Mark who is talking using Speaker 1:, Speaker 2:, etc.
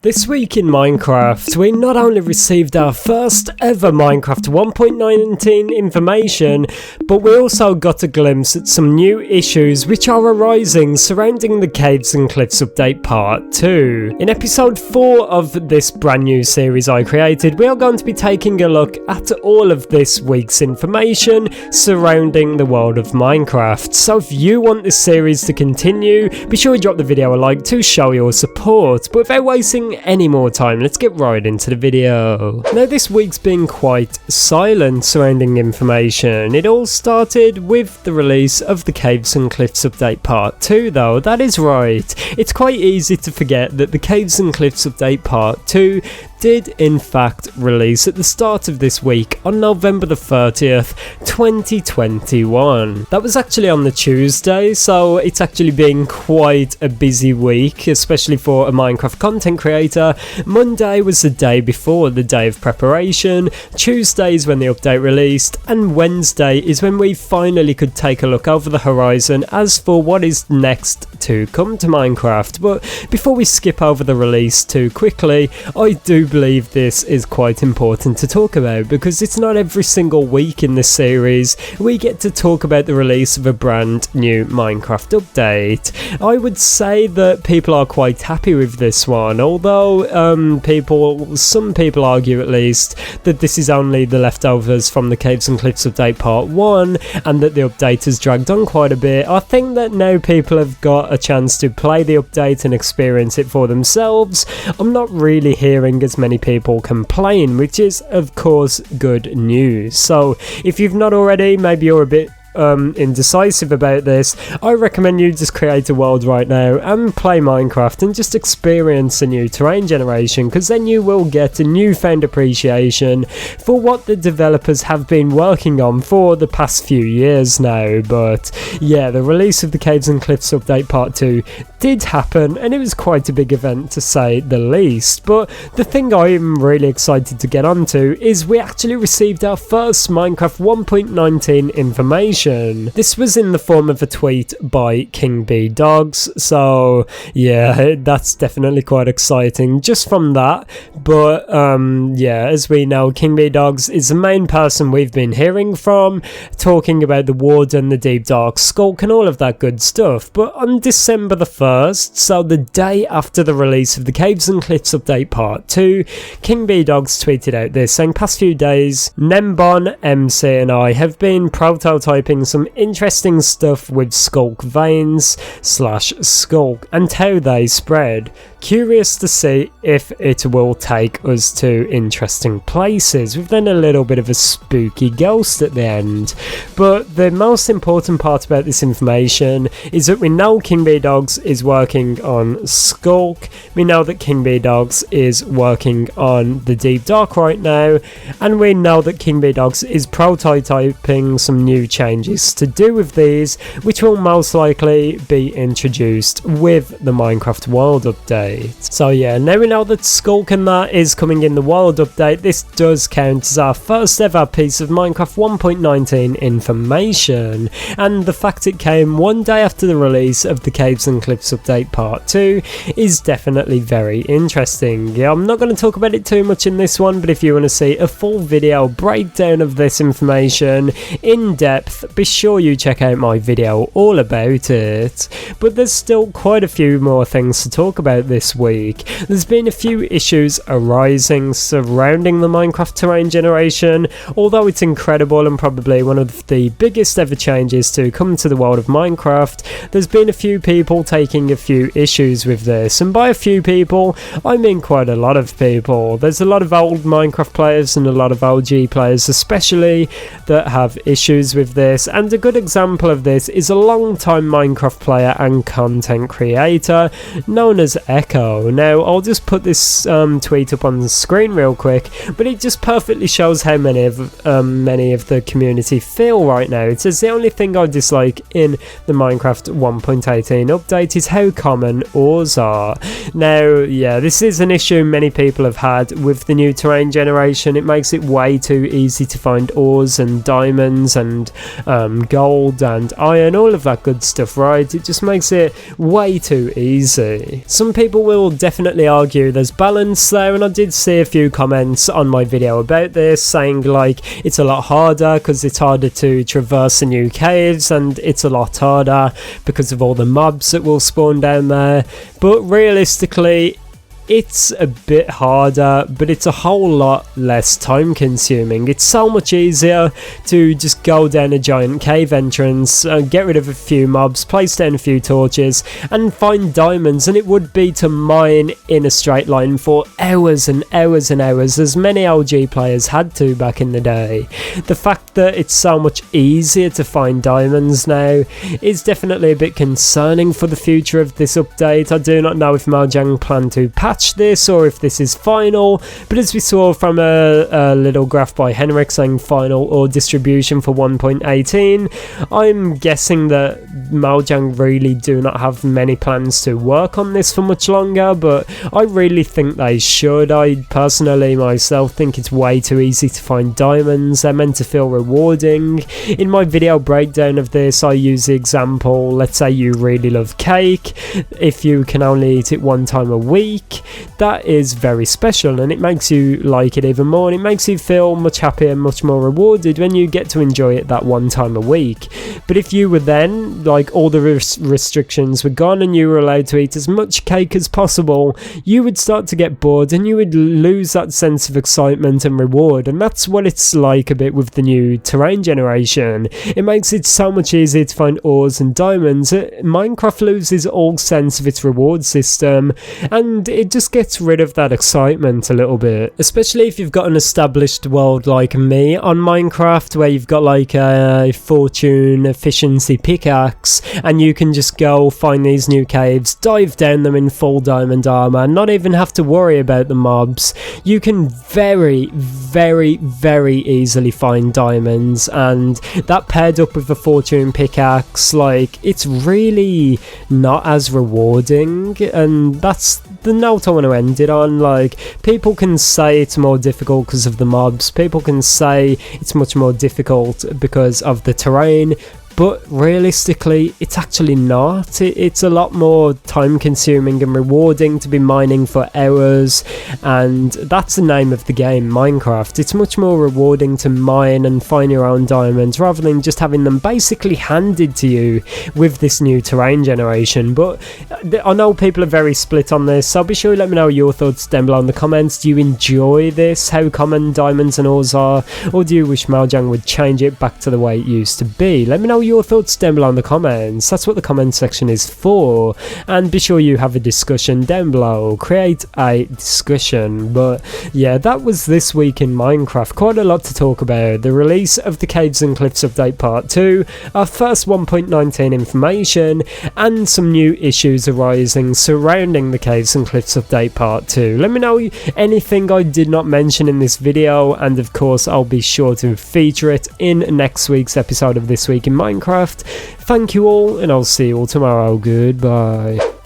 Speaker 1: This week in Minecraft, we not only received our first ever Minecraft 1.19 information, but we also got a glimpse at some new issues which are arising surrounding the Caves and Cliffs update part 2. In episode 4 of this brand new series I created, we are going to be taking a look at all of this week's information surrounding the world of Minecraft. So if you want this series to continue, be sure to drop the video a like to show your support. But without wasting any more time, let's get right into the video. Now this week's been quite silent surrounding information. It all started with the release of the Caves and Cliffs update part 2 though, that is right. It's quite easy to forget that the Caves and Cliffs update part 2 did in fact release at the start of this week on November the 30th, 2021. That was actually on the Tuesday, so it's actually been quite a busy week, especially for a Minecraft content creator. Monday was the day before the day of preparation, Tuesday is when the update released, and Wednesday is when we finally could take a look over the horizon as for what is next to come to Minecraft. But before we skip over the release too quickly, I do believe this is quite important to talk about, because it's not every single week in this series we get to talk about the release of a brand new Minecraft update. I would say that people are quite happy with this one, although some people argue at least that this is only the leftovers from the Caves and Cliffs update part 1 and that the update has dragged on quite a bit. I think that now people have got a chance to play the update and experience it for themselves, I'm not really hearing as many people complain, which is of course good news. So if you've not already, maybe you're a bit indecisive about this, I recommend you just create a world right now and play Minecraft and just experience a new terrain generation, because then you will get a newfound appreciation for what the developers have been working on for the past few years now. But yeah, the release of the Caves and Cliffs update part 2 did happen, and it was quite a big event to say the least. But the thing I'm really excited to get onto is we actually received our first Minecraft 1.19 information. This was in the form of a tweet by King B Dogs, so yeah, that's definitely quite exciting just from that. But yeah, as we know, King B Dogs is the main person we've been hearing from, talking about the Warden, the Deep Dark Skulk and all of that good stuff. But on December the 1st, so the day after the release of the Caves and Cliffs update part 2, King B Dogs tweeted out this, saying, "Past few days, Nembon, MC and I have been prototyping some interesting stuff with skulk veins / skulk and how they spread. Curious to see if it will take us to interesting places," with then a little bit of a spooky ghost at the end. But the most important part about this information is that we know King B Dogs is working on Skulk, we know that King B Dogs is working on the Deep Dark right now, and we know that King B Dogs is prototyping some new changes to do with these, which will most likely be introduced with the Minecraft World update. So yeah, now we know that Skulk and that is coming in the World update. This does count as our first ever piece of Minecraft 1.19 information, and the fact it came one day after the release of the Caves and Cliffs update part 2 is definitely very interesting. Yeah, I'm not going to talk about it too much in this one, but if you want to see a full video breakdown of this information in depth, be sure you check out my video all about it. But there's still quite a few more things to talk about this week. There's been a few issues arising surrounding the Minecraft terrain generation. Although it's incredible and probably one of the biggest ever changes to come to the world of Minecraft, there's been a few people taking a few issues with this, and by a few people I mean quite a lot of people. There's a lot of old Minecraft players and a lot of OG players especially that have issues with this, and a good example of this is a long-time Minecraft player and content creator known as Echo. Now I'll just put this tweet up on the screen real quick, but it just perfectly shows how many of the community feel right now. It says, "The only thing I dislike in the Minecraft 1.18 update is how common ores are." Now yeah, this is an issue many people have had with the new terrain generation. It makes it way too easy to find ores and diamonds and gold and iron, all of that good stuff, right? It just makes it way too easy. Some people people will definitely argue there's balance there, and I did see a few comments on my video about this saying like it's a lot harder because it's harder to traverse the new caves, and it's a lot harder because of all the mobs that will spawn down there. But realistically, it's a bit harder, but it's a whole lot less time consuming. It's so much easier to just go down a giant cave entrance, get rid of a few mobs, place down a few torches and find diamonds, and it would be to mine in a straight line for hours and hours and hours, as many OG players had to back in the day. The fact that it's so much easier to find diamonds now is definitely a bit concerning for the future of this update. I do not know if Mojang plan to patch this or if this is final, but as we saw from a little graph by Henrik saying final or distribution for 1.18, I'm guessing that Mojang really do not have many plans to work on this for much longer, but I really think they should. I personally myself think it's way too easy to find diamonds. They're meant to feel rewarding. In my video breakdown of this, I use the example, let's say you really love cake. If you can only eat it one time a week, that is very special, and it makes you like it even more, and it makes you feel much happier and much more rewarded when you get to enjoy it that one time a week. But if you were then, like, all the restrictions were gone and you were allowed to eat as much cake as possible, you would start to get bored and you would lose that sense of excitement and reward, and that's what it's like a bit with the new terrain generation. It makes it so much easier to find ores and diamonds. Minecraft loses all sense of its reward system, and it just gets rid of that excitement a little bit, especially if you've got an established world like me on Minecraft, where you've got like a fortune efficiency pickaxe and you can just go find these new caves, dive down them in full diamond armor, not even have to worry about the mobs. You can very easily find diamonds, and that paired up with a fortune pickaxe, like, it's really not as rewarding. And that's the note I want to end it on. Like, people can say it's more difficult because of the mobs, people can say it's much more difficult because of the terrain, but realistically it's actually not. It's a lot more time consuming and rewarding to be mining for hours, and that's the name of the game, Minecraft. It's much more rewarding to mine and find your own diamonds rather than just having them basically handed to you with this new terrain generation. But I know people are very split on this, so be sure to let me know your thoughts down below in the comments. Do you enjoy this, how common diamonds and ores are, or do you wish Mojang would change it back to the way it used to be? Let me know your thoughts down below in the comments. That's what the comment section is for, and be sure you have a discussion down below, create a discussion. But yeah, that was this week in Minecraft. Quite a lot to talk about: the release of the Caves and Cliffs update part 2, our first 1.19 information, and some new issues arising surrounding the Caves and Cliffs update part 2. Let me know anything I did not mention in this video, and of course I'll be sure to feature it in next week's episode of This Week in Minecraft. Thank you all, and I'll see you all tomorrow. Goodbye.